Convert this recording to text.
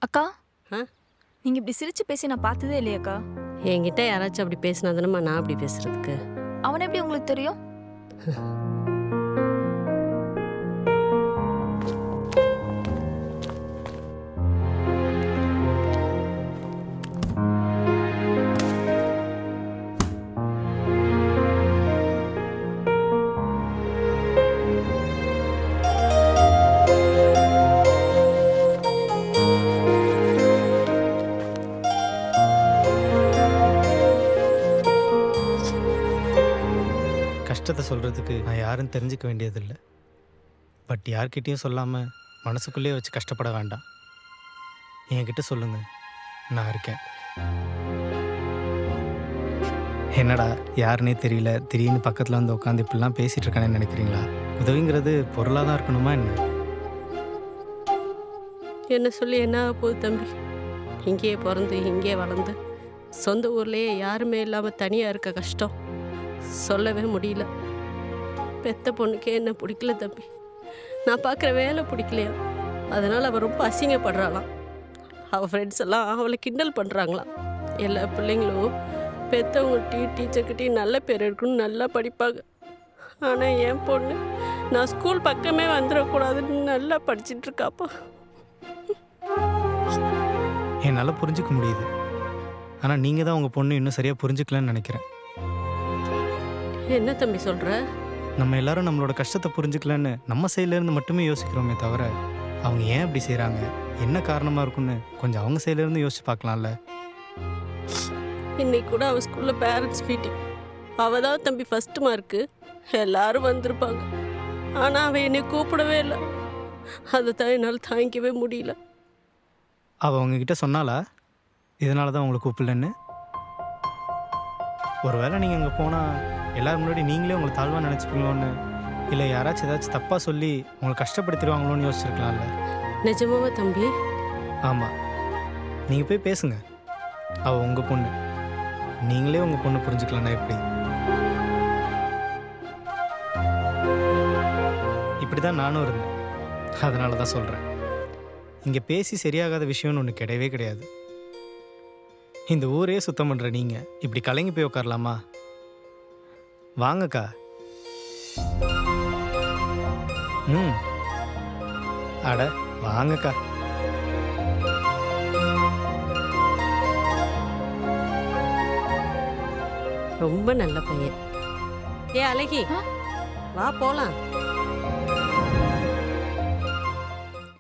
அக்கா, ஆ நீங்க இப்படி சிரிச்சு பேசி நான் பார்த்ததே இல்லையேக்கா. என்கிட்ட யாராச்சும் அப்படி பேசினா தானம்மா நான் அப்படி பேசுறதுக்கு. அவனை எப்படி உங்களுக்கு தெரியும்? கஷ்டத்தை சொல்கிறதுக்கு நான் யாரும் தெரிஞ்சுக்க வேண்டியதில்லை. பட் யார்கிட்டயும் சொல்லாமல் மனசுக்குள்ளேயே வச்சு கஷ்டப்பட வேண்டாம். என்கிட்ட சொல்லுங்கள், நான் இருக்கேன். என்னடா யாருன்னே தெரியல, திடீர்னு பக்கத்தில் வந்து உட்காந்து இப்படிலாம் பேசிகிட்டு இருக்கானேன்னு நினைக்கிறீங்களா? உதவிங்கிறது பொருளாக தான் இருக்கணுமா என்ன? என்ன சொல்லி என்ன ஆக போகுது தம்பி? இங்கேயே பிறந்து இங்கேயே வளர்ந்து சொந்த ஊர்லேயே யாருமே இல்லாமல் தனியாக இருக்க கஷ்டம் சொல்லவே முடியல. பெத்த பொண்ணுக்கே என்ன பிடிக்கல தம்பி. நான் பார்க்குற வேலை பிடிக்கலையா, அதனால் அவள் ரொம்ப அசிங்கப்படுறாளாம். அவள் ஃப்ரெண்ட்ஸ் எல்லாம் அவளை கிண்டல் பண்ணுறாங்களாம். எல்லா பிள்ளைங்களும் பெற்றவங்கள்ட்டையும் டீச்சர்கிட்டையும் நல்ல பேர் இருக்கணும்னு நல்லா படிப்பாங்க. ஆனால் என் பொண்ணு நான் ஸ்கூல் பக்கமே வந்துடக்கூடாதுன்னு நல்லா படிச்சுட்டு இருக்காப்பா. என்னால் புரிஞ்சுக்க முடியுது. ஆனால் நீங்கள் தான் உங்கள் பொண்ணு இன்னும் சரியாக புரிஞ்சுக்கலன்னு நினைக்கிறேன். என்ன தம்பி சொல்கிற? நம்ம எல்லாரும் நம்மளோட கஷ்டத்தை புரிஞ்சுக்கலன்னு நம்ம சைட்லேருந்து மட்டுமே யோசிக்கிறோமே தவிர, அவங்க ஏன் இப்படி செய்கிறாங்க, என்ன காரணமாக இருக்குன்னு கொஞ்சம் அவங்க சைட்லேருந்து யோசிச்சு பார்க்கலாம்ல. இன்னைக்கு கூட அவள் ஸ்கூலில் பேரண்ட்ஸ் மீட்டிங். அவள் தான் தம்பி ஃபஸ்ட்டு மார்க்கு. எல்லாரும் வந்திருப்பாங்க. ஆனால் அவள் என்னை கூப்பிடவே இல்லை. அதை தான் என்னால் தாங்கிக்கவே முடியல. அவள் உங்ககிட்ட சொன்னாலா இதனால தான் உங்களை கூப்பிடலன்னு? ஒருவேளை நீங்கள் அங்கே போனால் எல்லோரும் முன்னாடி நீங்களே உங்களை தாழ்வாக நினச்சிப்பீங்களோன்னு, இல்லை யாராச்சும் ஏதாச்சும் தப்பாக சொல்லி உங்களை கஷ்டப்படுத்திடுவாங்களோன்னு யோசிச்சிருக்கலாம்ல. நிஜமாவா தம்பி? ஆமாம், நீங்கள் போய் பேசுங்க. அவள் உங்கள் பொண்ணு, நீங்களே உங்கள் பொண்ணு புரிஞ்சுக்கலன்னா எப்படி? இப்படி தான் நானும் இருந்தேன். அதனால தான் சொல்கிறேன், இங்கே பேசி சரியாகாத விஷயம்னு ஒன்று கிடையவே கிடையாது. இந்த ஊரே சுத்தம் பண்ணுற நீங்கள் இப்படி கலங்கி போய் உட்காரலாமா? வாங்கக்கா. அட வாங்கக்கா. ரொம்ப நல்ல பையன். ஏ அழகி, வா போலாம்.